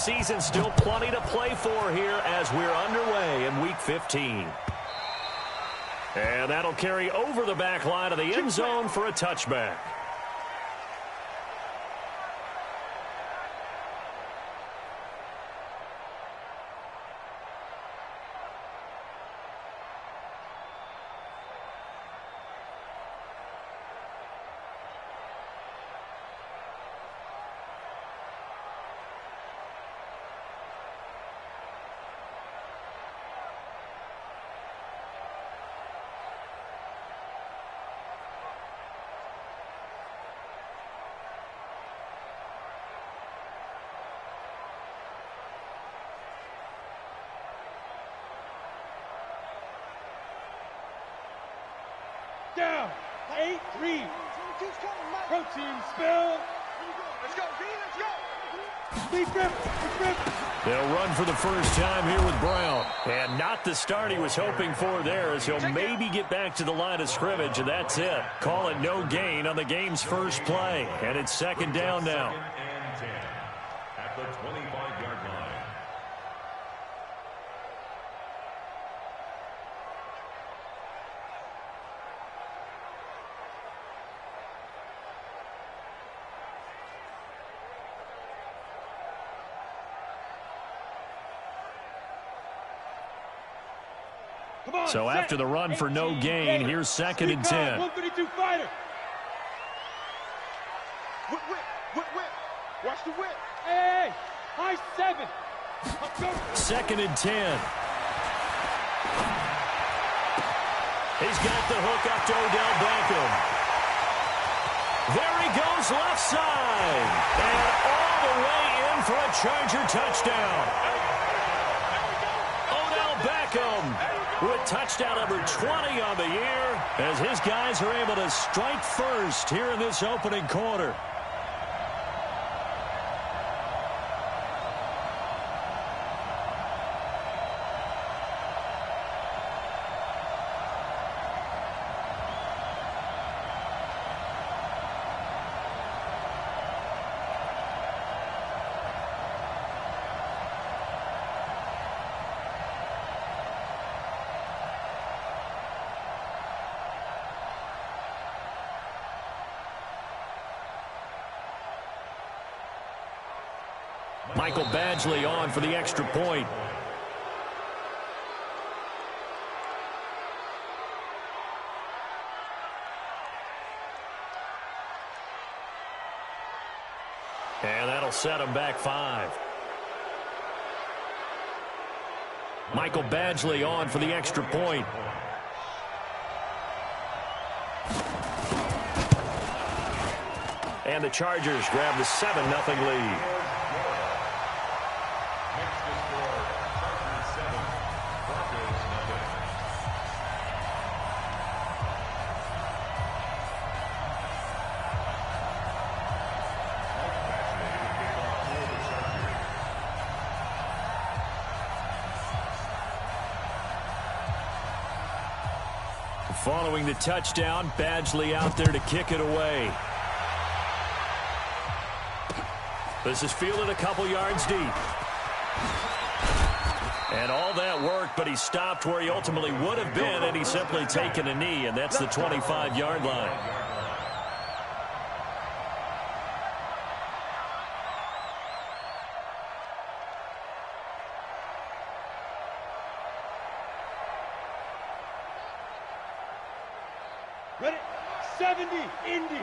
season, still plenty to play for here as we're underway in Week 15. And that'll carry over the back line of the end zone for a touchback. Down, 8-3. Protein spill. Let's go, B, let's go. Deep grip, deep grip. They'll run for the first time here with Brown. And not the start he was hoping for there, as he'll maybe get back to the line of scrimmage, and that's it. Call it no gain on the game's first play. And it's second down now. And 10 at the 25-yard line. So after the run for no gain, here's second and 10. 132 fighter. Whip, whip, whip, whip. Watch the whip. Hey, high 7. Second and 10. He's got the hook up to Odell Beckham. There he goes left side. And all the way in for a Charger touchdown. Odell Beckham with touchdown number 20 on the year, as his guys are able to strike first here in this opening quarter. Michael Badgley on for the extra point. And that'll set him back 5. Michael Badgley on for the extra point. And the Chargers grab the 7-0 lead. Following the touchdown, Badgley out there to kick it away. This is fielded a couple yards deep. And all that work, but he stopped where he ultimately would have been, and he's simply taken a knee, and that's the 25-yard line. Ready? 70, Indy.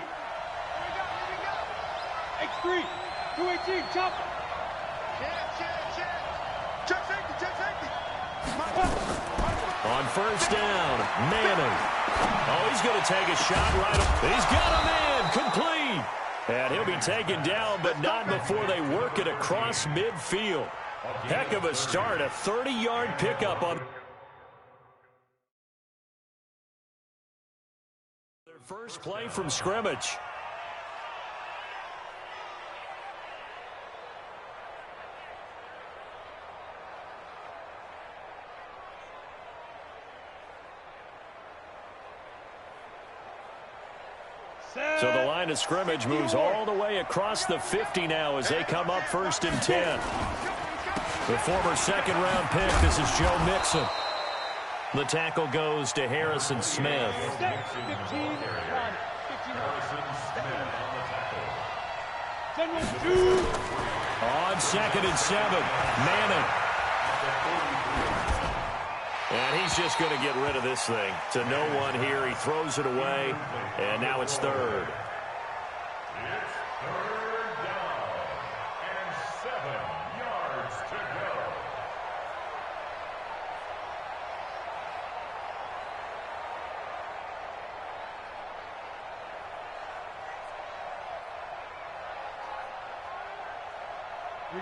X3, 218, chop. Check safety. On first down, Manning. Oh, he's going to take a shot right up. He's got a man, complete. And he'll be taken down, but not before they work it across midfield. Heck of a start, a 30-yard pickup on their first play from scrimmage. So the line of scrimmage moves all the way across the 50 now as they come up first and 10. The former second-round pick, this is Joe Mixon. The tackle goes to Harrison Smith. 15, On 2nd and 7, Manning. And he's just going to get rid of this thing. To no one here, he throws it away, and now it's 3rd. It's 3rd down and 7 yards to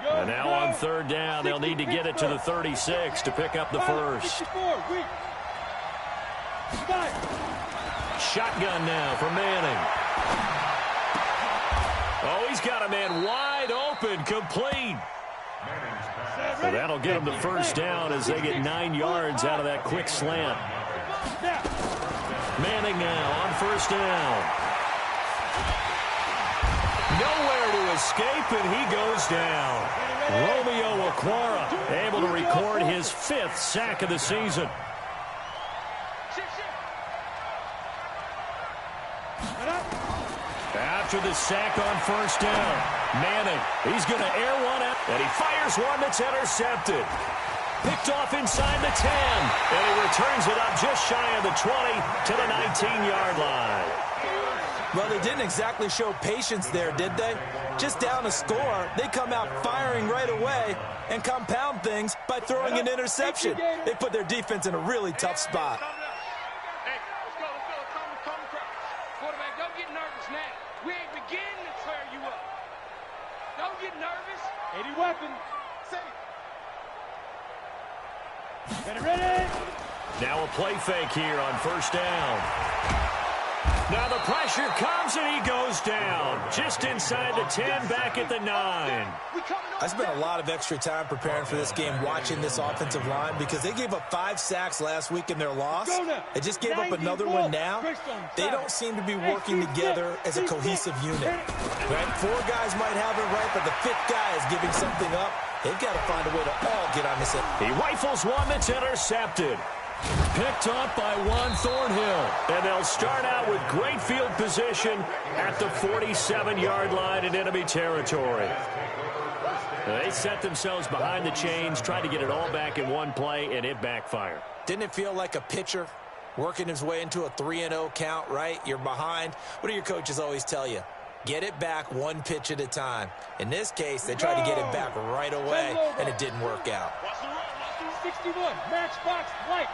go. And now on 3rd down, they'll need to get it to the 36 to pick up the first. Shotgun now for Manning. Oh, he's got a man wide open, complete. So that'll get him the first down as they get 9 yards out of that quick slant. Manning now on 1st down. Nowhere to escape, and he goes down. Romeo Okwara able to record his 5th sack of the season. After the sack on 1st down, Manning, he's going to air one out, and he fires one that's intercepted. Picked off inside the 10, and he returns it up just shy of the 20 to the 19-yard line. Well, they didn't exactly show patience there, did they? Just down a score, they come out firing right away and compound things by throwing an interception. They put their defense in a really tough spot. Hey, let's go. Calm across. Quarterback, don't get nervous now. We ain't beginning to tear you up. Don't get nervous. 80 weapon. Get ready. Now a play fake here on 1st down. Now the pressure comes and he goes down. Just inside the 10, back at the 9. I spent a lot of extra time preparing for this game watching this offensive line because they gave up 5 sacks last week in their loss. They just gave up another one now. They don't seem to be working together as a cohesive unit. Right? 4 guys might have it right, but the 5th guy is giving something up. They've got to find a way to all get on this end. He rifles one that's intercepted. Picked up by Juan Thornhill. And they'll start out with great field position at the 47-yard line in enemy territory. They set themselves behind the chains, tried to get it all back in one play, and it backfired. Didn't it feel like a pitcher working his way into a 3-0 count, right? You're behind. What do your coaches always tell you? Get it back 1 pitch at a time. In this case, they tried to get it back right away, and it didn't work out. 61, matchbox white.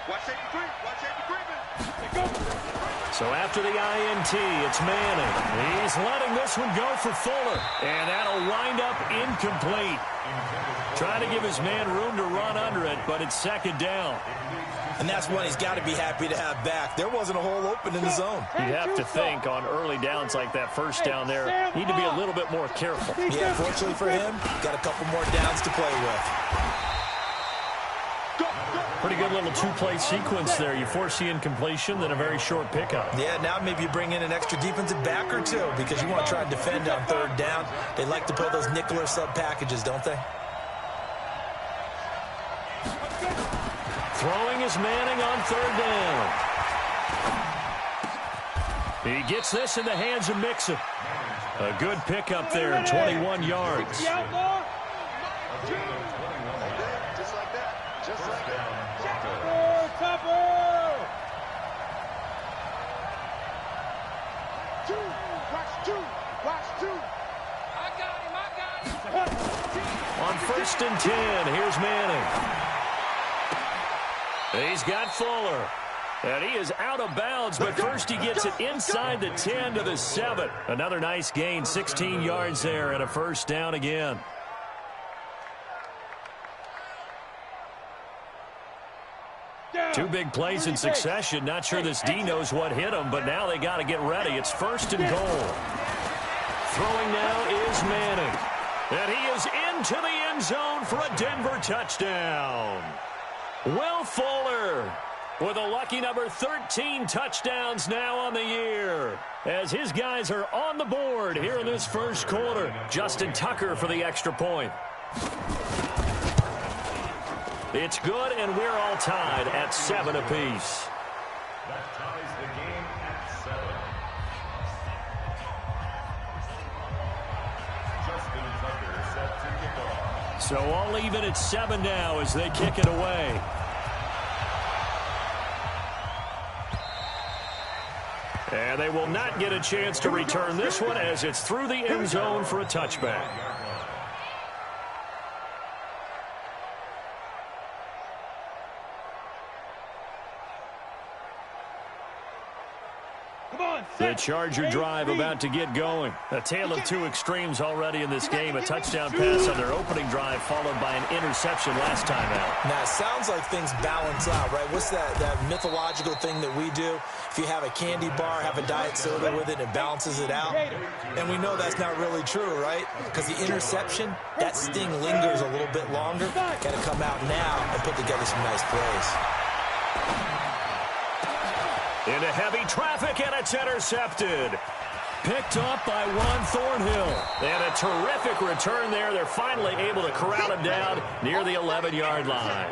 Watch 83. Watch 83. So after the INT, it's Manning. He's letting this one go for Fuller. And that'll wind up incomplete. Trying to give his man room to run under it, but it's 2nd down. And that's one he's got to be happy to have back. There wasn't a hole open in the zone. You'd have to think on early downs like that 1st down there, need to be a little bit more careful. Yeah, fortunately for him, got a couple more downs to play with. Pretty good little 2-play sequence there. You force the incompletion, then a very short pickup. Yeah, now maybe you bring in an extra defensive back or 2 because you want to try and defend on 3rd down. They like to play those nickel or sub packages, don't they? Throwing is Manning on 3rd down. He gets this in the hands of Mixon. A good pickup there, 21 yards. The outlaw. Just like that. Topper. 2. Watch 2. I got him. On 1st and 10, here's Manning. He's got Fuller. And he is out of bounds, but first he gets it inside the 10 to the 7. Another nice gain, 16 yards there, and a 1st down again. Two big plays in succession. Not sure this D knows what hit him, but now they got to get ready. It's 1st and goal. Throwing now is Manning. And he is into the end zone for a Denver touchdown. Will Fuller with a lucky number 13 touchdowns now on the year, as his guys are on the board here in this first quarter. Justin Tucker for the extra point. It's good, and we're all tied at 7 apiece. That ties the game at 7. Justin Tucker set to kick off. So all even at 7 now as they kick it away. And they will not get a chance to return this one as it's through the end zone for a touchback. The Charger drive about to get going. A tale of two extremes already in this game. A touchdown pass on their opening drive followed by an interception last time out. Now, it sounds like things balance out, right? What's that mythological thing that we do? If you have a candy bar, have a diet soda with it, it balances it out. And we know that's not really true, right? Because the interception, that sting lingers a little bit longer. Got to come out now and put together some nice plays. Into heavy traffic, and it's intercepted. Picked up by Juan Thornhill. And a terrific return there. They're finally able to corral him down near the 11-yard line.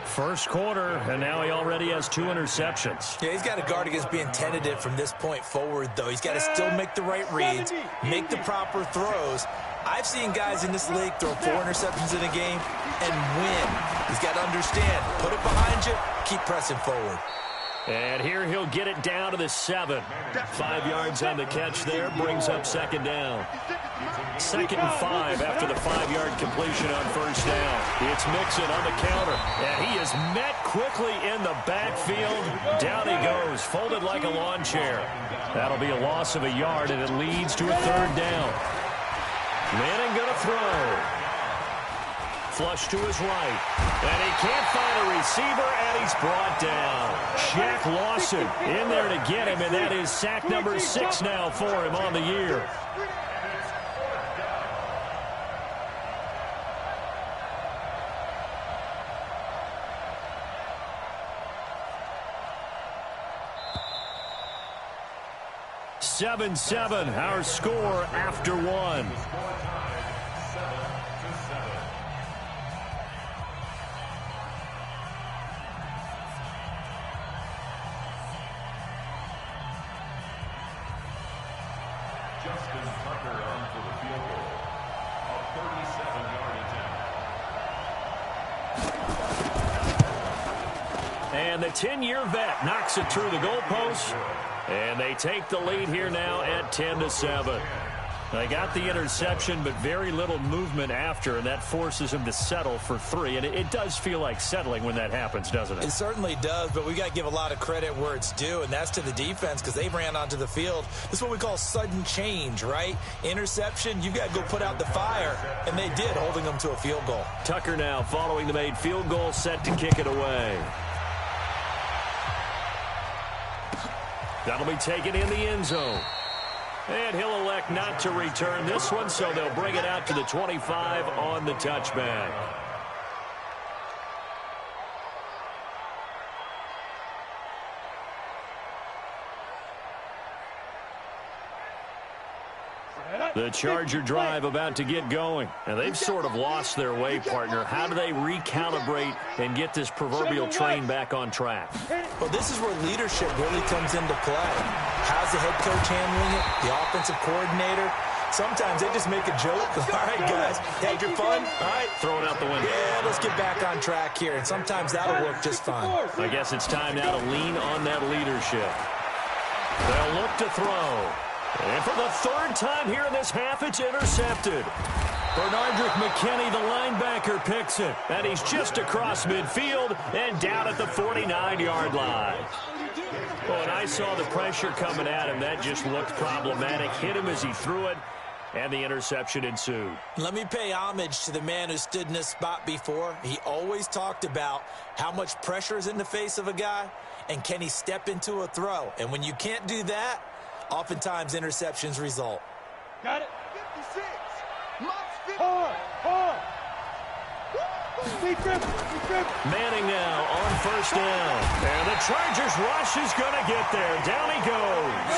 First quarter, and now he already has 2 interceptions. Yeah, he's got to guard against being tentative from this point forward, though. He's got to still make the right reads, make the proper throws. I've seen guys in this league throw 4 interceptions in a game and win. He's got to understand, put it behind you, keep pressing forward. And here he'll get it down to the 7. 5 yards on the catch there, brings up second down. 2nd and 5 after the 5-yard completion on first down. It's Mixon on the counter, and he is met quickly in the backfield. Down he goes, folded like a lawn chair. That'll be a loss of a yard, and it leads to a 3rd down. Manning gonna throw. Flush to his right. And he can't find a receiver, and he's brought down. Shaq Lawson in there to get him, and that is sack number 6 now for him on the year. Seven, our score after 1. Justin Tucker on for the field goal. A 37-yard attempt. And the 10-year vet knocks it through the goalpost. And they take the lead here now at 10-7. They got the interception, but very little movement after, and that forces him to settle for 3. And it does feel like settling when that happens, doesn't it? It certainly does, but we got to give a lot of credit where it's due, and that's to the defense because they ran onto the field. This is what we call sudden change, right? Interception, you got to go put out the fire, and they did, holding them to a field goal. Tucker now following the made field goal, set to kick it away. That'll be taken in the end zone. And he'll elect not to return this one, so they'll bring it out to the 25 on the touchback. The Charger drive about to get going. And they've sort of lost their way, partner. How do they recalibrate and get this proverbial train back on track? Well, this is where leadership really comes into play. How's the head coach handling it? The offensive coordinator? Sometimes they just make a joke. All right, guys, had your fun? All right. Throw it out the window. Yeah, let's get back on track here. And sometimes that'll work just fine. I guess it's time now to lean on that leadership. They'll look to throw. And for the 3rd time here in this half, it's intercepted. Bernardrick McKinney, the linebacker, picks it. And he's just across midfield and down at the 49-yard line. Well, and I saw the pressure coming at him. That just looked problematic. Hit him as he threw it, and the interception ensued. Let me pay homage to the man who stood in this spot before. He always talked about how much pressure is in the face of a guy, and can he step into a throw. And when you can't do that, oftentimes interceptions result. Got it. 56. Mott's 50. Hard. Manning now on first down. And the Chargers rush is going to get there. Down he goes.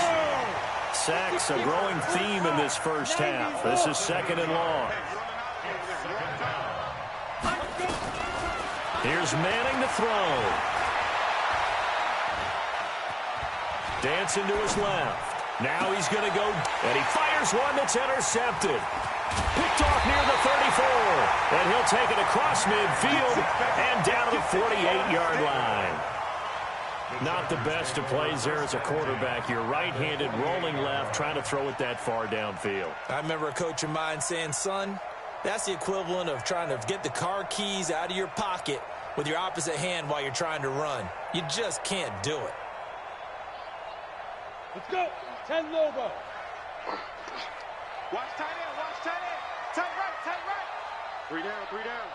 Sacks a growing theme in this first half. This is second and long. Here's Manning to throw. Dancing to his left. Now he's going to go, and he fires one that's intercepted. Picked off near the 34, and he'll take it across midfield and down to the 48-yard line. Not the best of plays there as a quarterback. You're right-handed, rolling left, trying to throw it that far downfield. I remember a coach of mine saying, son, that's the equivalent of trying to get the car keys out of your pocket with your opposite hand while you're trying to run. You just can't do it. Let's go. 10 Lobo. Watch tight end, watch tight end. Tight right, tight right. 3 down, 3 down.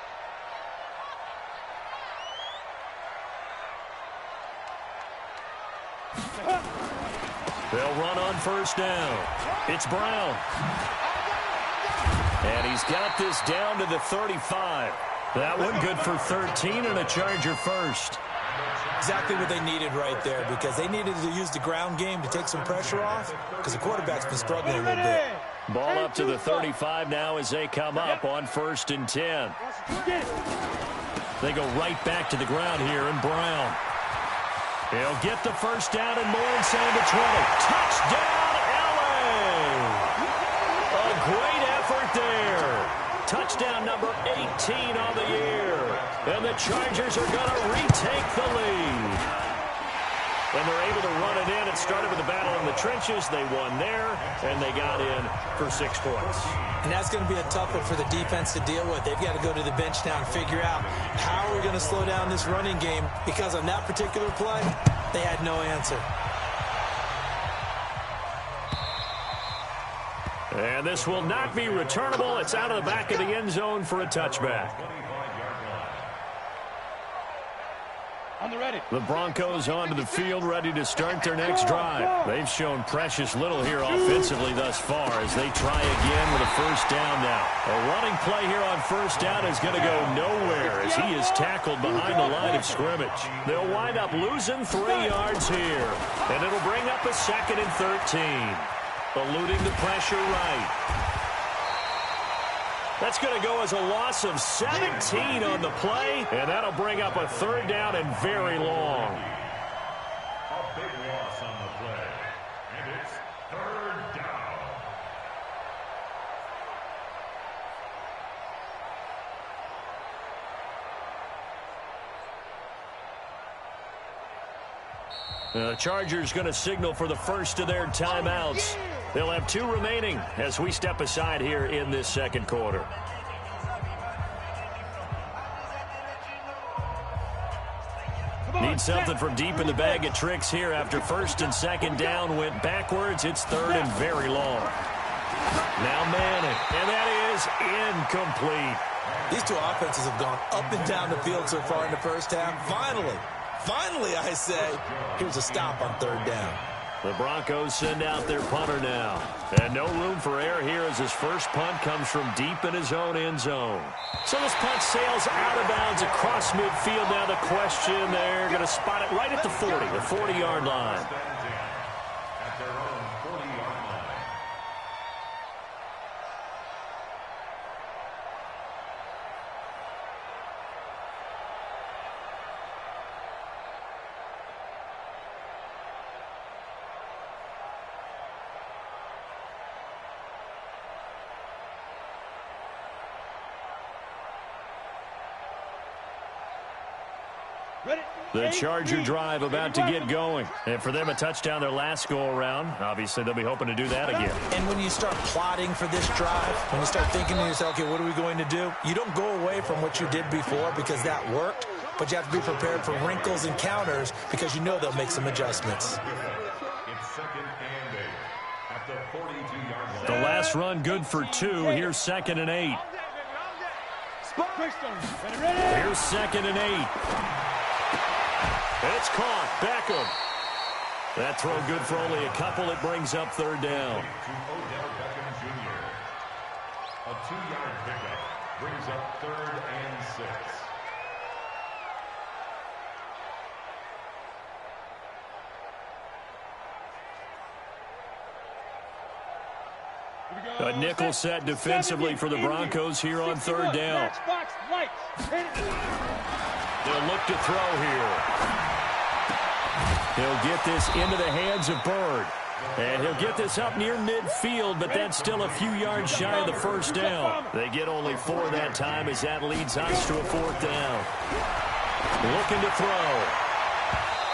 They'll run on first down. It's Brown. And he's got this down to the 35. That one good for 13 and a Charger first. Exactly what they needed right there, because they needed to use the ground game to take some pressure off, because the quarterback's been struggling a little bit. Ball up to the 35 now as they come up on first and 10. They go right back to the ground here, and Brown. He'll get the first down and more inside the 20. Touchdown, L.A. A great effort there. Touchdown number 18 on the year. And the Chargers are going to retake the lead. And they're able to run it in. It started with a battle in the trenches. They won there, and they got in for 6 points. And that's going to be a tough one for the defense to deal with. They've got to go to the bench now and figure out how are we going to slow down this running game, because on that particular play, they had no answer. And this will not be returnable. It's out of the back of the end zone for a touchback. On the ready. The Broncos onto the field, ready to start their next drive. They've shown precious little here offensively thus far as they try again with a first down now. A running play here on first down is going to go nowhere as he is tackled behind the line of scrimmage. They'll wind up losing 3 yards here, and it'll bring up a 2nd and 13. Eluding the pressure right. That's going to go as a loss of 17 on the play, and that'll bring up a 3rd down and very long. A big loss on the play, and it's 3rd down. The Chargers going to signal for the first of their timeouts. They'll have 2 remaining as we step aside here in this second quarter. Need something from deep in the bag of tricks here after 1st and 2nd down went backwards. It's 3rd and very long. Now Manning, and that is incomplete. These 2 offenses have gone up and down the field so far in the first half. Finally, I say, here's a stop on 3rd down. The Broncos send out their punter now. And no room for error here as his first punt comes from deep in his own end zone. So this punt sails out of bounds across midfield. Now the question, they're going to spot it right at the 40, the 40-yard line. At their own 40-yard line. The Charger drive about to get going. And for them, a touchdown their last go-around. Obviously, they'll be hoping to do that again. And when you start plotting for this drive, when you start thinking to yourself, okay, what are we going to do? You don't go away from what you did before because that worked, but you have to be prepared for wrinkles and counters because you know they'll make some adjustments. It's 2nd and 8 at the 42-yard line. The last run good for 2. Here's 2nd and 8. Here's 2nd and 8. It's caught. Beckham. That throw good for only a couple. It brings up 3rd down. To Odell Beckham Jr. A 2-yard pickup. Brings up 3rd and 6. A nickel set defensively for the Broncos here on 3rd down. They'll look to throw here. He'll get this into the hands of Bird. And he'll get this up near midfield, but that's still a few yards shy of the 1st down. They get only 4 that time as that leads us to a 4th down. Looking to throw.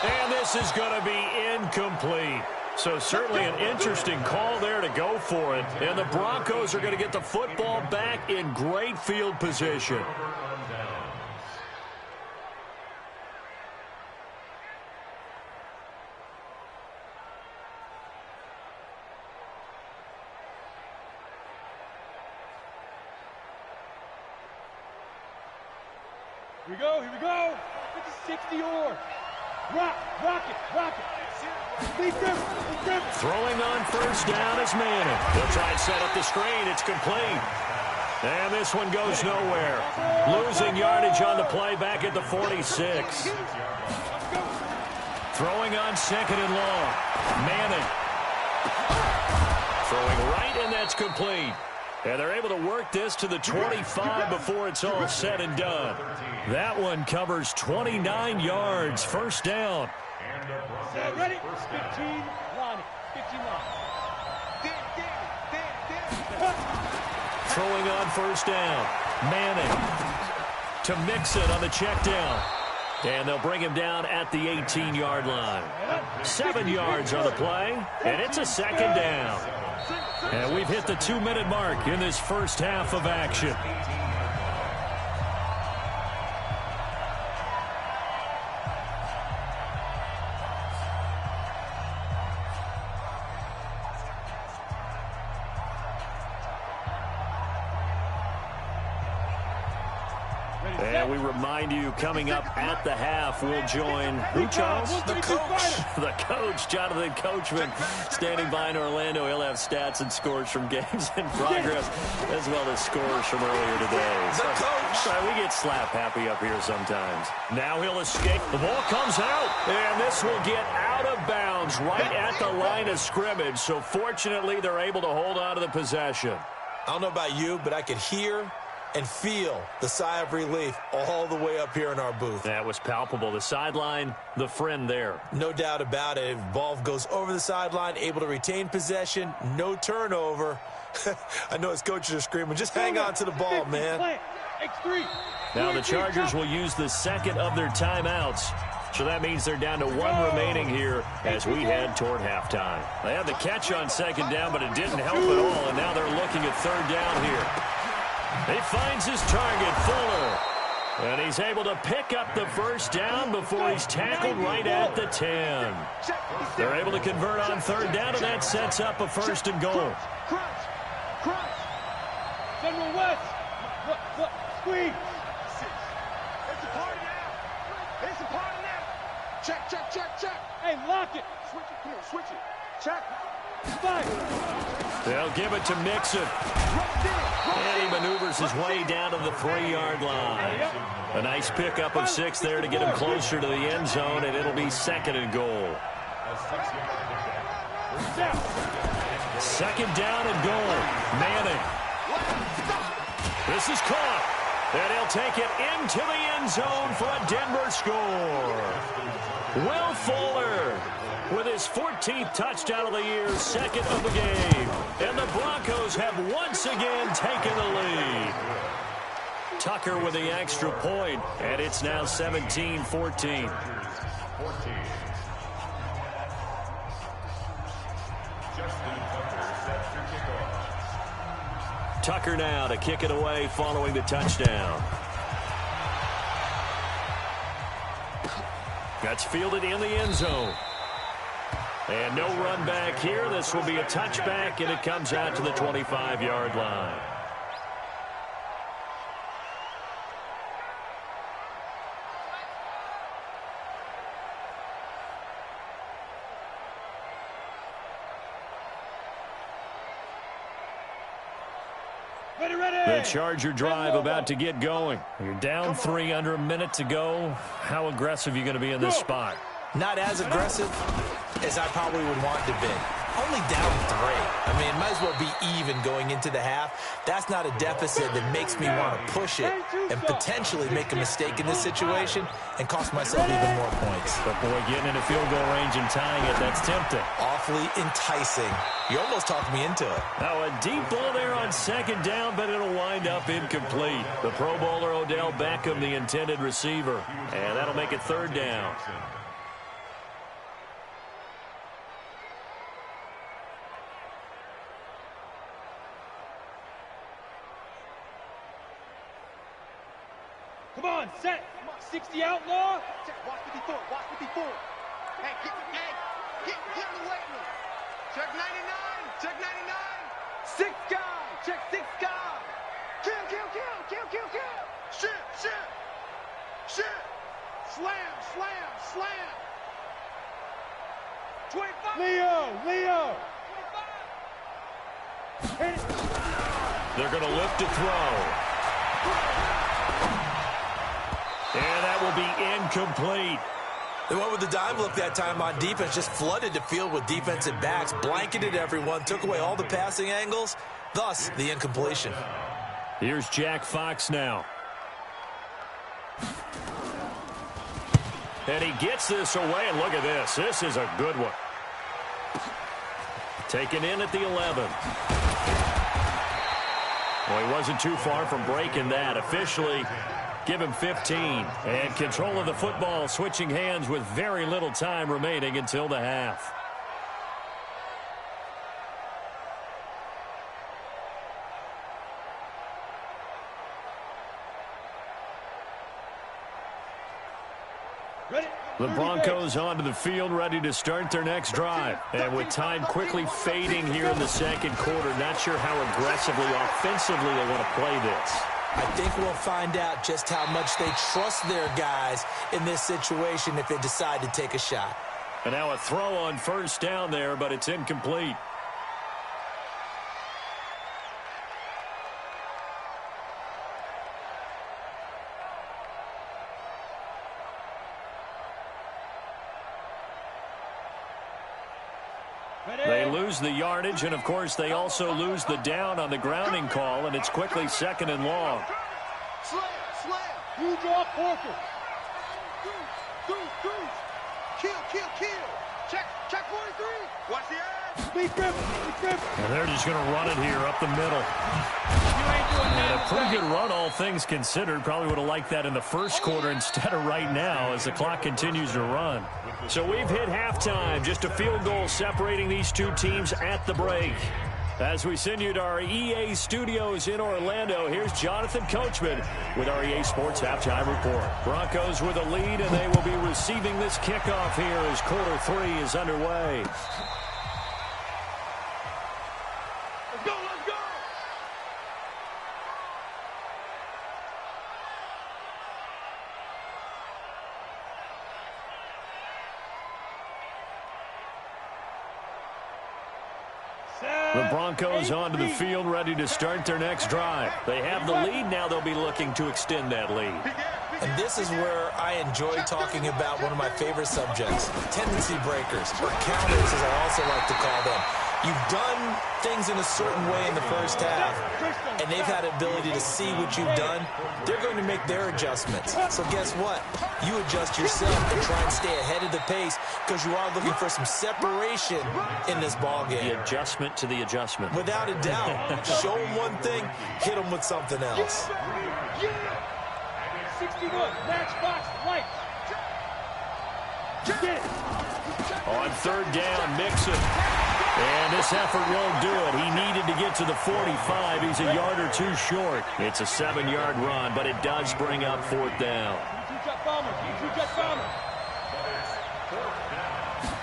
And this is going to be incomplete. So certainly an interesting call there to go for it. And the Broncos are going to get the football back in great field position. Here we go. 60 or. Rock it. Throwing on 1st down is Manning. They'll try and set up the screen. It's complete. And this one goes nowhere. Losing yardage on the play back at the 46. Throwing on 2nd and long. Manning. Throwing right, and that's complete. And they're able to work this to the 25 before it's all said and done. That one covers 29 yards. 1st down. Ready? 15 line. 15 line. Throwing on 1st down. Manning to Mixon on the check down. And they'll bring him down at the 18-yard line. 7 yards on the play, and it's a 2nd down. And we've hit the 2-minute mark in this first half of action. And we remind you, coming up at the half, we'll join who, Charles? The coach. The coach, Jonathan Coachman, standing by in Orlando. He'll have stats and scores from games in progress, as well as scores from earlier today. The coach. We get slap happy up here sometimes. Now he'll escape. The ball comes out, and this will get out of bounds right at the line of scrimmage. So fortunately, they're able to hold on to the possession. I don't know about you, but I could hear and feel the sigh of relief all the way up here in our booth. That was palpable. The sideline, the friend there. No doubt about it. Ball goes over the sideline, able to retain possession, no turnover. I know his coaches are screaming, just hang on to the ball, man. Now the Chargers will use the 2nd of their timeouts. So that means they're down to 1 remaining here as we head toward halftime. They had the catch on 2nd down, but it didn't help at all, and now they're looking at 3rd down here. He finds his target, Fuller. And he's able to pick up the 1st down before he's tackled right at the 10. They're able to convert on 3rd down, and that sets up a 1st and goal. General West. Squeeze. It's a party now. Check. Hey, lock it. Switch it. Come on, switch it. Check. They'll give it to Mixon. And he maneuvers his way down to the 3-yard line. A nice pickup of 6 there to get him closer to the end zone, and it'll be 2nd and goal. 2nd down and goal. Manning. This is caught. And he'll take it into the end zone for a Denver score. Will Fuller with his 14th touchdown of the year, 2nd of the game. And the Broncos have once again taken the lead. Tucker with the extra point, and it's now 17-14. Tucker now to kick it away following the touchdown. That's fielded in the end zone. And no run back here. This will be a touchback, and it comes out to the 25-yard line. The Charger drive about to get going. You're down 3 under a minute to go. How aggressive are you going to be in this spot? Not as aggressive as I probably would want to be. Only down 3. I mean, it might as well be even going into the half. That's not a deficit that makes me want to push it and potentially make a mistake in this situation and cost myself even more points. But, boy, getting into field goal range and tying it, that's tempting. Awfully enticing. You almost talked me into it. Now, a deep ball there on second down, but it'll wind up incomplete. The Pro Bowler Odell Beckham, the intended receiver. And that'll make it 3rd down. Come on, set. 60 outlaw. Check, watch 54, watch 54. Hey, get in the weight room. Check 99, check 99. 6 guy, check 6 guy. Kill. Shit. Slam. 25. Leo. 25. Hit it. They're going to lift to throw. And that will be incomplete. They went with the dime look that time on defense, just flooded the field with defensive backs, blanketed everyone, took away all the passing angles, thus the incompletion. Here's Jack Fox now. And he gets this away, and look at this. This is a good one. Taken in at the 11. Well, he wasn't too far from breaking that. Officially, give him 15. And control of the football switching hands with very little time remaining until the half. The Broncos onto the field, ready to start their next drive. And with time quickly fading here in the second quarter, not sure how aggressively, offensively they want to play this. I think we'll find out just how much they trust their guys in this situation if they decide to take a shot. And now a throw on 1st down there, but it's incomplete. They lose the yardage, and, of course, they also lose the down on the grounding call, and it's quickly 2nd and long. Slam. You draw Porter. Goose. Kill. Check 43. Watch the edge. Speed grip. And they're just going to run it here up the middle. And a pretty good run, all things considered. Probably would have liked that in the first quarter instead of right now as the clock continues to run. So we've hit halftime. Just a field goal separating these two teams at the break. As we send you to our EA studios in Orlando, here's Jonathan Coachman with our EA Sports Halftime Report. Broncos with a lead, and they will be receiving this kickoff here as quarter 3 is underway. Let's go. The Broncos onto the field, ready to start their next drive. They have the lead. Now they'll be looking to extend that lead. And this is where I enjoy talking about one of my favorite subjects, tendency breakers, or counters as I also like to call them. You've done things in a certain way in the first half, and they've had the ability to see what you've done. They're going to make their adjustments. So guess what? You adjust yourself and try and stay ahead of the pace because you are looking for some separation in this ballgame. The adjustment to the adjustment. Without a doubt. Show them one thing, hit them with something else. 61, matchbox, light. Get it. On 3rd down, Mixon. And this effort won't do it. He needed to get to the 45. He's a yard or 2 short. It's a 7-yard run, but it does bring up 4th down.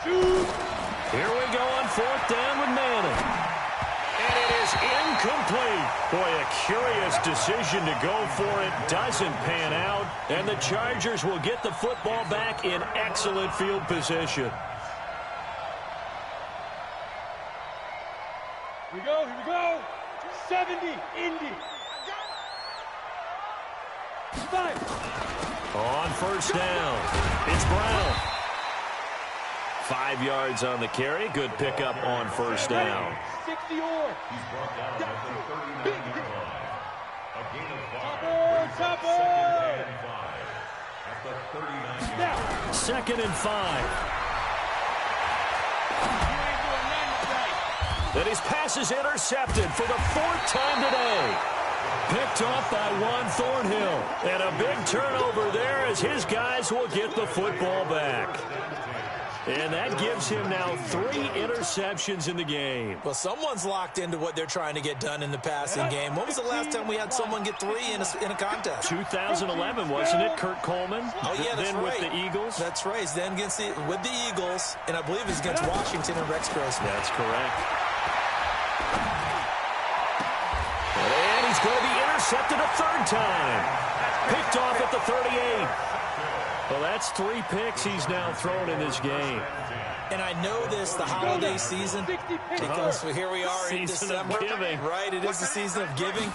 Here we go on 4th down with Manning. And it is incomplete. Boy, a curious decision to go for it. Doesn't pan out. And the Chargers will get the football back in excellent field position. Here we go. 70, Indy. 5. On first down, it's Brown. 5 yards on the carry. Good pickup on first down. 60 or. He's brought down at the 39-yard line. A gain of 5. Chopper! Second and 5 at the 39-yard line. Second and 5. And his pass is intercepted for the 4th time today. Picked off by Juan Thornhill. And a big turnover there as his guys will get the football back. And that gives him now 3 interceptions in the game. Well, someone's locked into what they're trying to get done in the passing game. When was the last time we had someone get 3 in a contest? 2011, wasn't it, Kurt Coleman? Oh, yeah, that's then right. with the Eagles? That's right. Then with the Eagles, and I believe it's against Washington and Rex Grossman. That's correct. And he's going to be intercepted a 3rd time. Picked off at the 38. Well, that's 3 picks he's now thrown in this game. And I know this, the holiday season, because here we are in December. Right, it is the season of giving.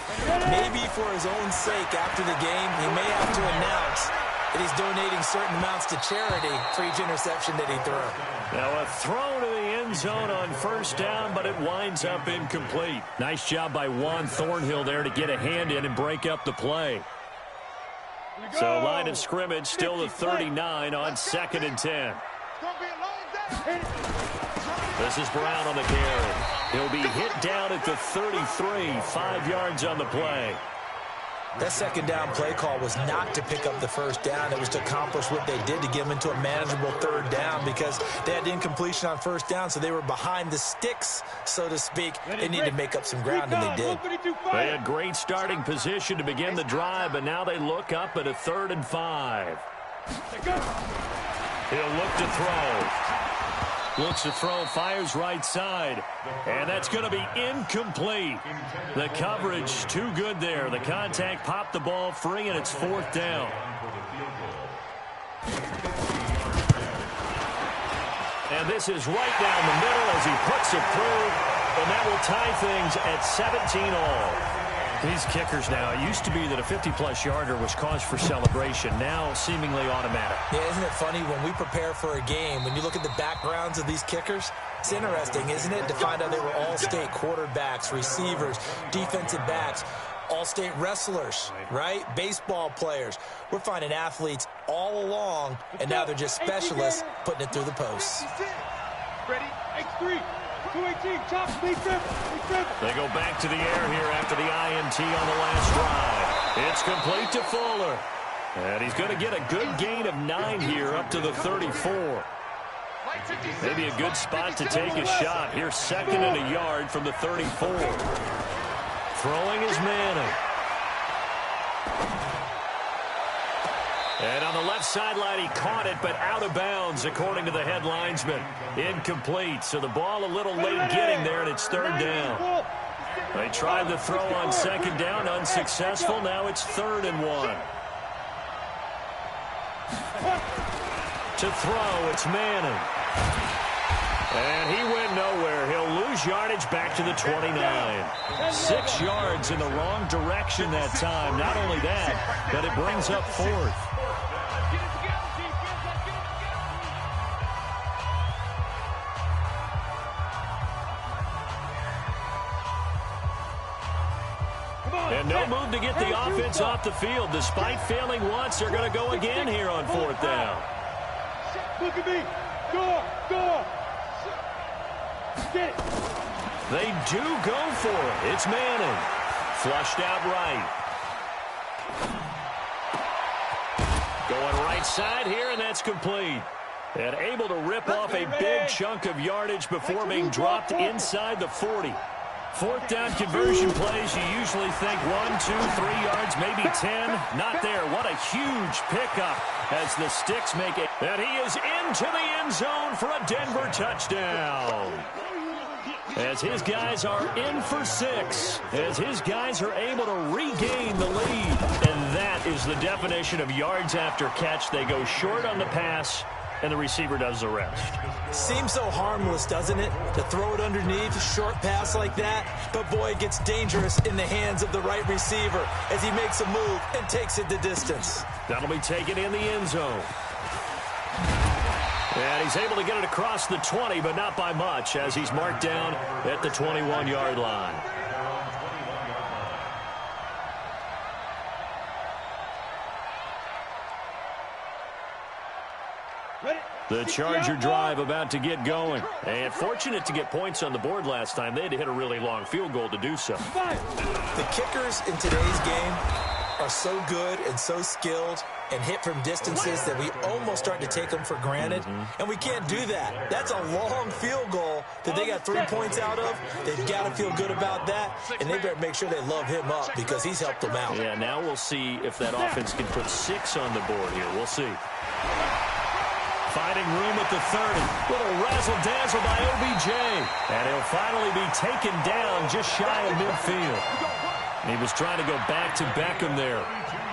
Maybe for his own sake, after the game, he may have to announce that he's donating certain amounts to charity for each interception that he threw. Now a throw to the end zone on first down, but it winds up incomplete. Nice job by Juan Thornhill there to get a hand in and break up the play. So line of scrimmage still the 39 on 2nd and 10. This is Brown on the carry. He'll be hit down at the 33, 5 yards on the play. That 2nd down play call was not to pick up the 1st down. It was to accomplish what they did to get them into a manageable 3rd down because they had incompletion on 1st down, so they were behind the sticks, so to speak. They needed to make up some ground, and they did. They had great starting position to begin the drive, but now they look up at a 3rd and 5. He'll look to throw. Looks to throw, fires right side. And that's going to be incomplete. The coverage too good there. The contact popped the ball free, and it's 4th down. And this is right down the middle as he puts it through. And that will tie things at 17 all. These kickers now, it used to be that a 50-plus yarder was cause for celebration. Now seemingly automatic. Yeah, isn't it funny when we prepare for a game, when you look at the backgrounds of these kickers, it's interesting, isn't it, to find out they were all-state quarterbacks, receivers, defensive backs, all-state wrestlers, right? Baseball players. We're finding athletes all along, and now they're just specialists putting it through the posts. Ready? X3. 218, chop, they go back to the air here after the INT on the last drive. It's complete to Fuller. And he's going to get a good gain of 9 here up to the 34. Maybe a good spot to take a shot. Here's 2nd and a yard from the 34. Throwing is Manning. And on the left sideline, he caught it, but out of bounds, according to the head linesman. Incomplete, so the ball a little late getting there, and it's 3rd down. They tried the throw on 2nd down, unsuccessful. Now it's 3rd and 1. To throw, it's Manning. And he went nowhere. He'll lose yardage back to the 29. 6 yards in the wrong direction that time. Not only that, but it brings up 4th. And no move to get the offense off the field. Despite failing once, they're going to go again here on 4th down. Look at me. Door. Get it. They do go for it. It's Manning. Flushed out right. Going right side here, and that's complete. And able to rip off a big chunk of yardage before being dropped inside the 40. 4th down conversion plays, you usually think 1, 2, 3 yards, maybe 10. Not there. What a huge pickup as the Sticks make it. And he is into the end zone for a Denver touchdown. As his guys are in for 6. As his guys are able to regain the lead. And that is the definition of yards after catch. They go short on the pass, and the receiver does the rest. Seems so harmless, doesn't it? To throw it underneath, a short pass like that. But, boy, it gets dangerous in the hands of the right receiver as he makes a move and takes it the distance. That'll be taken in the end zone. And he's able to get it across the 20, but not by much, as he's marked down at the 21-yard line. The Charger drive about to get going. And fortunate to get points on the board last time. They had to hit a really long field goal to do so. The kickers in today's game are so good and so skilled and hit from distances that we almost start to take them for granted. And we can't do that. That's a long field goal that they got 3 points out of. They've got to feel good about that, and they better make sure they love him up because he's helped them out. Yeah, now we'll see if that offense can put 6 on the board here. We'll see. Finding room at the 30. Little razzle-dazzle by OBJ. And he'll finally be taken down just shy of midfield. He was trying to go back to Beckham there.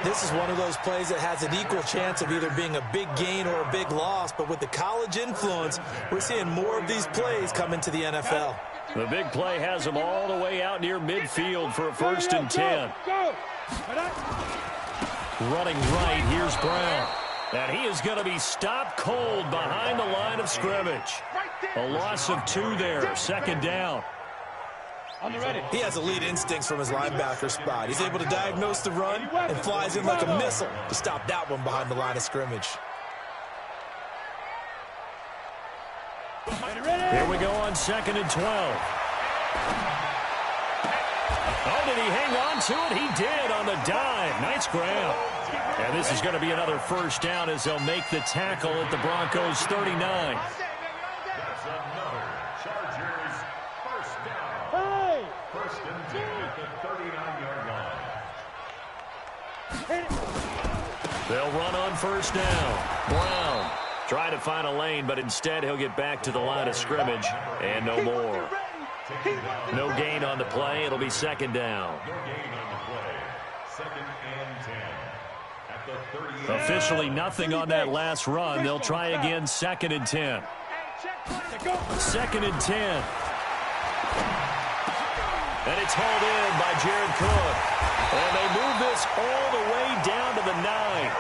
This is one of those plays that has an equal chance of either being a big gain or a big loss. But with the college influence, we're seeing more of these plays come into the NFL. The big play has him all the way out near midfield for a 1st and 10. Running right, here's Brown. And he is going to be stopped cold behind the line of scrimmage. A loss of 2 there, 2nd down. He has elite instincts from his linebacker spot. He's able to diagnose the run and flies in like a missile to stop that one behind the line of scrimmage. Here we go on 2nd and 12. Oh, did he hang on to it? He did on the dive. Nice grab. And this is going to be another 1st down as they'll make the tackle at the Broncos' 39. That's another Chargers 1st down. 1st and 10 at the 39-yard line. They'll run on 1st down. Brown trying to find a lane, but instead he'll get back to the line of scrimmage and no more. No gain on the play. It'll be 2nd down. No gain on the play. 2nd and 10 at the 38. Officially nothing on that last run. They'll try again 2nd and 10. 2nd and 10. And it's hauled in by Jared Cook. And they move this all the way down to the 9.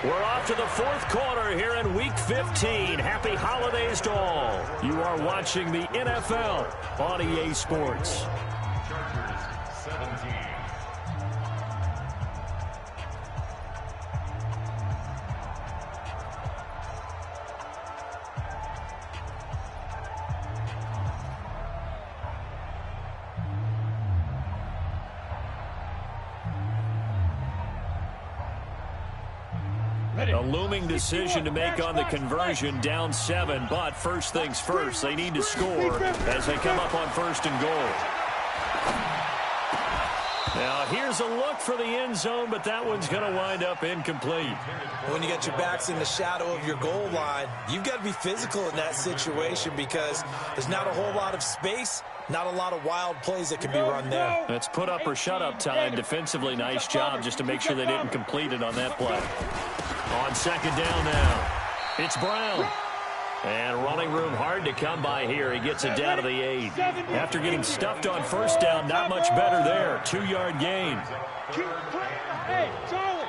We're off to the 4th quarter here in Week 15. Happy holidays to all. You are watching the NFL on EA Sports. Chargers 17. A looming decision to make on the conversion, down 7, but first things first, they need to score as they come up on 1st and goal. Now, here's a look for the end zone, but that one's going to wind up incomplete. When you got your backs in the shadow of your goal line, you've got to be physical in that situation because there's not a whole lot of space, not a lot of wild plays that can be run there. It's put up or shut up time. Defensively, nice job just to make sure they didn't complete it on that play. On 2nd down now, it's Brown. And running room hard to come by here. He gets it down to the 8. After getting stuffed on 1st down, not much better there. 2-yard gain. Hey, Charlie.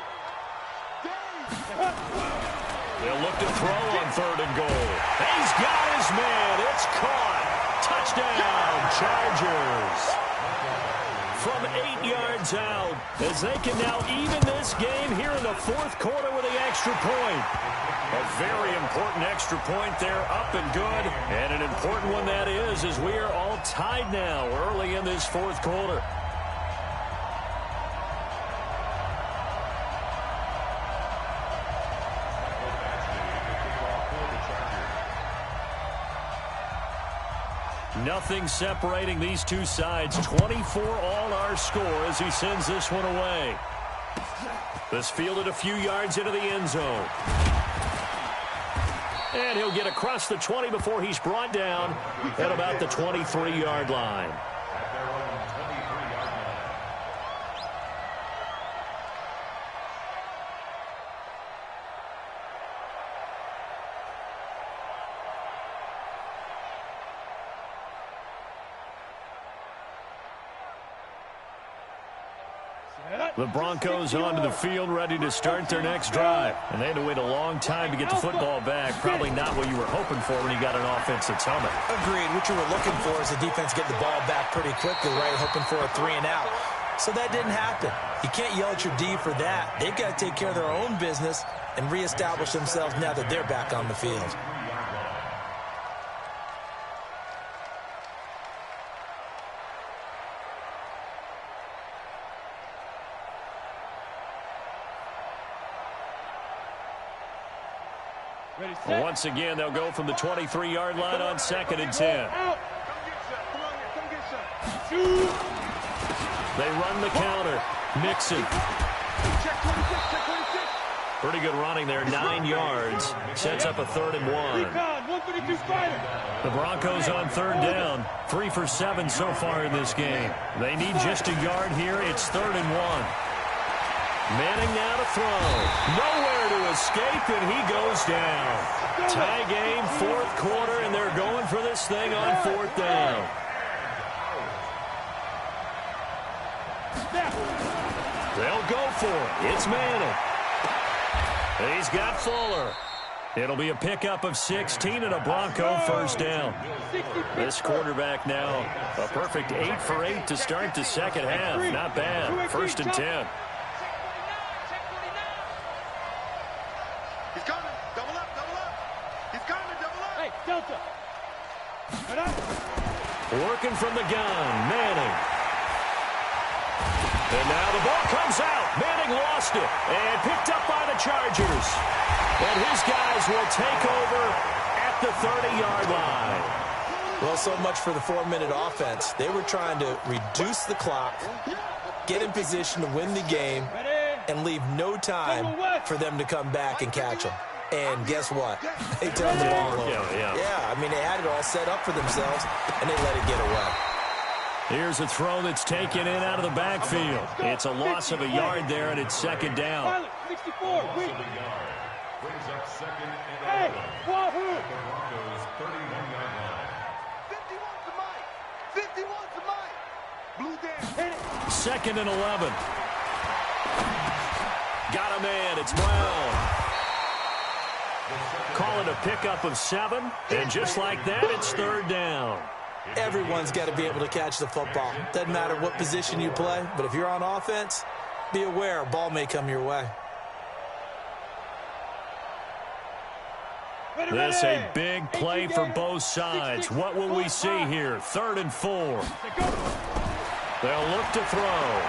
They'll look to throw on 3rd and goal. He's got his man. It's caught. Touchdown, Chargers. From 8 yards out, as they can now even this game here in the 4th quarter with the extra point. A very important extra point there, up and good. And an important one that is, as we are all tied now early in this 4th quarter. Nothing separating these two sides. 24 all our score as he sends this one away. This fielded a few yards into the end zone. And he'll get across the 20 before he's brought down at about the 23-yard line. The Broncos onto the field, ready to start their next drive. And they had to wait a long time to get the football back. Probably not what you were hoping for when you got an offense that's humming. Agreed. What you were looking for is the defense get the ball back pretty quickly, right? Hoping for a 3-and-out. So that didn't happen. You can't yell at your D for that. They've got to take care of their own business and reestablish themselves now that they're back on the field. Once again, they'll go from the 23-yard line on 2nd and 10. They run the counter. Mixon. Pretty good running there, 9 yards. Sets up a 3rd and 1. The Broncos on 3rd down. 3 for 7 so far in this game. They need just a yard here. It's 3rd and 1. Manning now to throw. Nowhere to escape, and he goes down. Tie game, 4th quarter, and they're going for this thing on 4th down. They'll go for it. It's Manning. He's got Fuller. It'll be a pickup of 16 and a Bronco 1st down. This quarterback now, a perfect 8 for 8 to start the 2nd half. Not bad. 1st and 10. He's coming. Double up, double up. He's coming, double up. Hey, Delta. Working from the gun, Manning. And now the ball comes out. Manning lost it and picked up by the Chargers. And his guys will take over at the 30-yard line. Well, so much for the 4-minute offense. They were trying to reduce the clock, get in position to win the game, and leave no time for them to come back and catch them. And guess what? They turned the ball over. Yeah, I mean, they had it all set up for themselves, and they let it get away. Here's a throw that's taken in out of the backfield. It's a loss of a yard there, and it's 2nd down. 64, Brings up 2nd and 11. Hey, Wahoo! The Broncos 31-yard line. 51's the mic. 51's the mic. Blue down. 2nd and 11. Got a man. It's Brown. Call it a pickup of 7. And just like that, it's 3rd down. Everyone's got to be able to catch the football. Doesn't matter what position you play, but if you're on offense, be aware a ball may come your way. This a big play for both sides. What will we see here? 3rd and 4. They'll look to throw.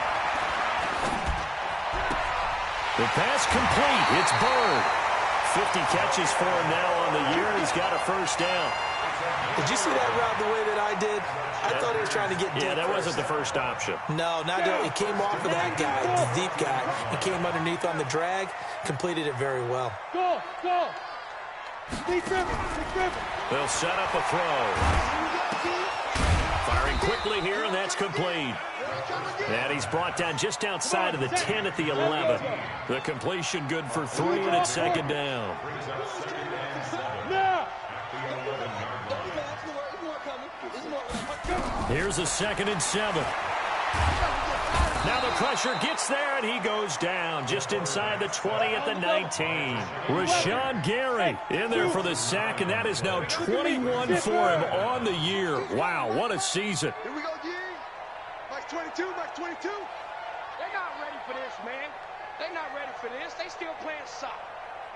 The pass complete. It's Bird. 50 catches for him now on the year, and he's got a 1st down. Did you see that route the way that I did? I thought he was trying to get deep. Yeah, that wasn't the first option. No, not that. It came off of that guy, the deep guy. He came underneath on the drag, completed it very well. Go, go. They'll set up a throw. Firing quickly here, and that's complete. And he's brought down just outside of the 10 at the 11. The completion good for 3, and it's 2nd down. Here's a 2nd and 7. Now the pressure gets there, and he goes down just inside the 20 at the 19. Rashawn Gary in there for the sack, and that is now 21 for him on the year. Wow, what a season. Here we go, G. Mike 22, Mike 22. They're not ready for this, man. They're not ready for this. They still playing soccer.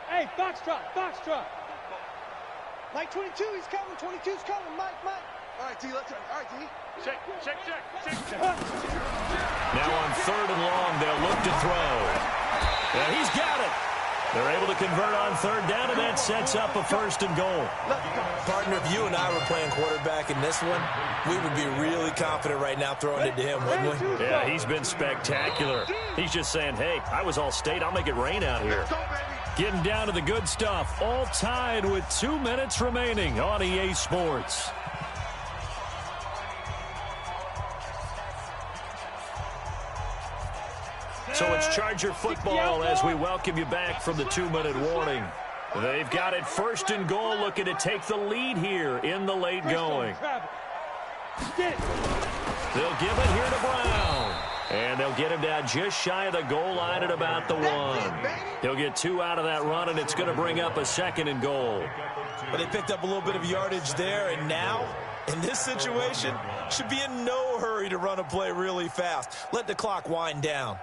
Hey, foxtrot, foxtrot. Mike 22, he's coming. 22's coming. Mike. All right, T, let's run. All right, T. Check. Now on 3rd and long, they'll look to throw. And he's got it. They're able to convert on 3rd down, and that sets up a 1st and goal. Partner, if you and I were playing quarterback in this one, we would be really confident right now throwing it to him, wouldn't we? Yeah, he's been spectacular. He's just saying, hey, I was all state. I'll make it rain out here. Getting down to the good stuff. All tied with 2 minutes remaining on EA Sports. So it's Charger football as we welcome you back from the 2-minute warning. They've got it 1st and goal, looking to take the lead here in the late going. They'll give it here to Brown. And they'll get him down just shy of the goal line at about the 1. He'll get 2 out of that run, and it's going to bring up a 2nd and goal. But they picked up a little bit of yardage there, and now, in this situation, should be in no hurry to run a play really fast. Let the clock wind down.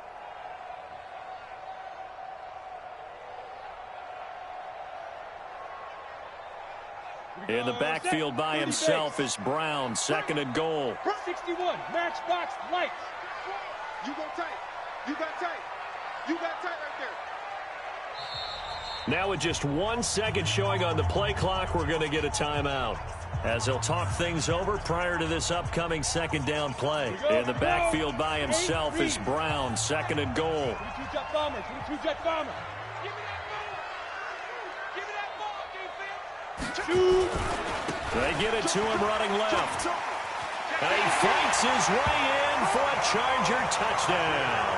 In the backfield by himself is Brown, 2nd and goal. 61, matchbox lights. You go tight. You got tight. You got tight right there. Now with just 1 second showing on the play clock, we're going to get a timeout, as he'll talk things over prior to this upcoming 2nd down play. In the backfield by himself is Brown, 2nd and goal. 22-jet bomber, 22-jet bomber. They get it to him running left. And he fights his way in for a Charger touchdown.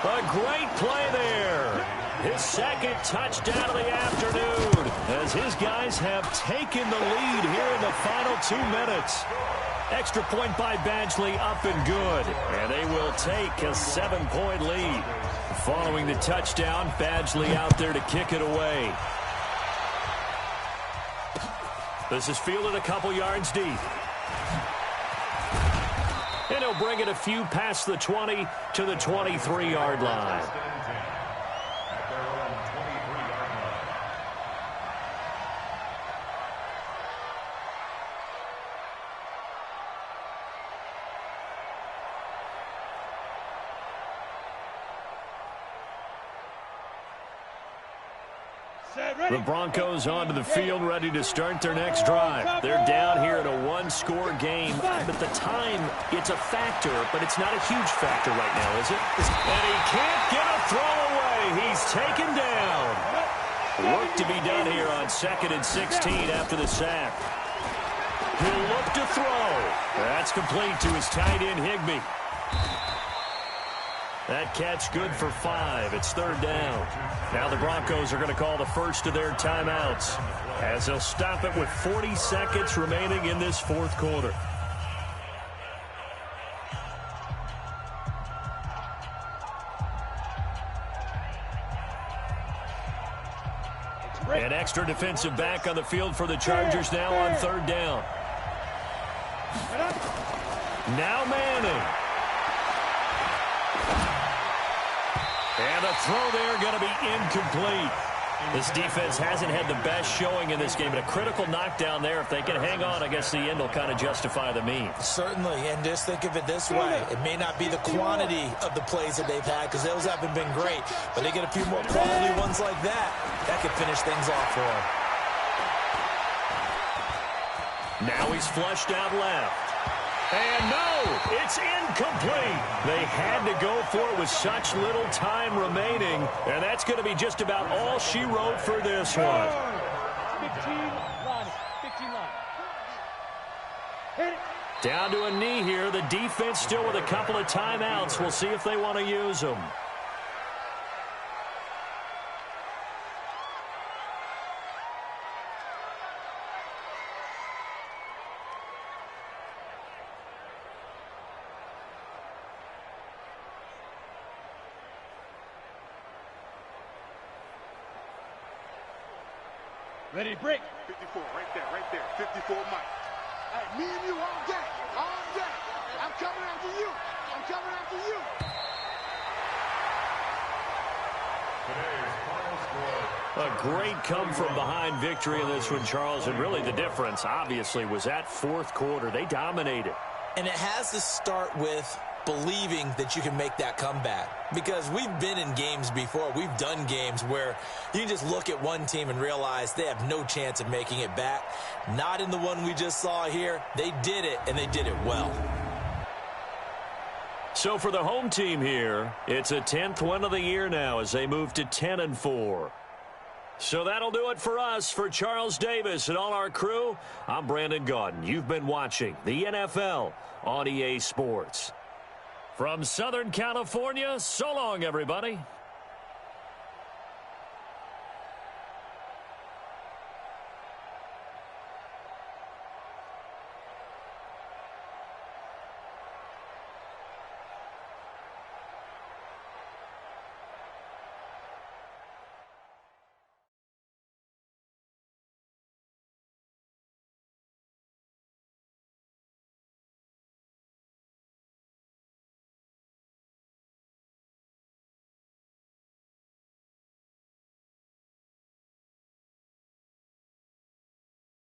A great play there. His 2nd touchdown of the afternoon, as his guys have taken the lead here in the final 2 minutes. Extra point by Badgley up and good. And they will take a 7-point lead. Following the touchdown, Badgley out there to kick it away. This is fielded a couple yards deep. And he'll bring it a few past the 20 to the 23-yard line. The Broncos onto the field, ready to start their next drive. They're down here in a 1-score game. But the time, it's a factor, but it's not a huge factor right now, is it? And he can't get a throw away. He's taken down. Work to be done here on 2nd and 16 after the sack. He'll look to throw. That's complete to his tight end, Higbee. That catch good for 5. It's 3rd down. Now the Broncos are going to call the first of their timeouts, as they'll stop it with 40 seconds remaining in this 4th quarter. An extra defensive back on the field for the Chargers now on 3rd down. Now Manning. And the throw there going to be incomplete. This defense hasn't had the best showing in this game, but a critical knockdown there. If they can hang on, I guess the end will kind of justify the means. Certainly, and just think of it this way. It may not be the quantity of the plays that they've had, because those haven't been great, but they get a few more quality ones like that. That could finish things off for them. Now he's flushed out left. And no, it's incomplete. They had to go for it with such little time remaining, and that's going to be just about all she wrote for this one. 15 line. Hit it. Down to a knee here. The defense still with a couple of timeouts. We'll see if they want to use them. Ready, break. 54, right there. 54 Mike. Hey, me and you all day. I'm coming after you. A great come-from-behind victory in this one, Charles, and really the difference, obviously, was that 4th quarter. They dominated. And it has to start with believing that you can make that comeback, because we've been in games before. We've done games where you can just look at one team and realize they have no chance of making it back. Not in the one we just saw here. They did it, and they did it well. So for the home team here, it's a 10th win of the year now as they move to 10-4. So that'll do it for us. For Charles Davis and all our crew, I'm Brandon Gaudin. You've been watching the NFL on EA Sports. From Southern California, so long, everybody.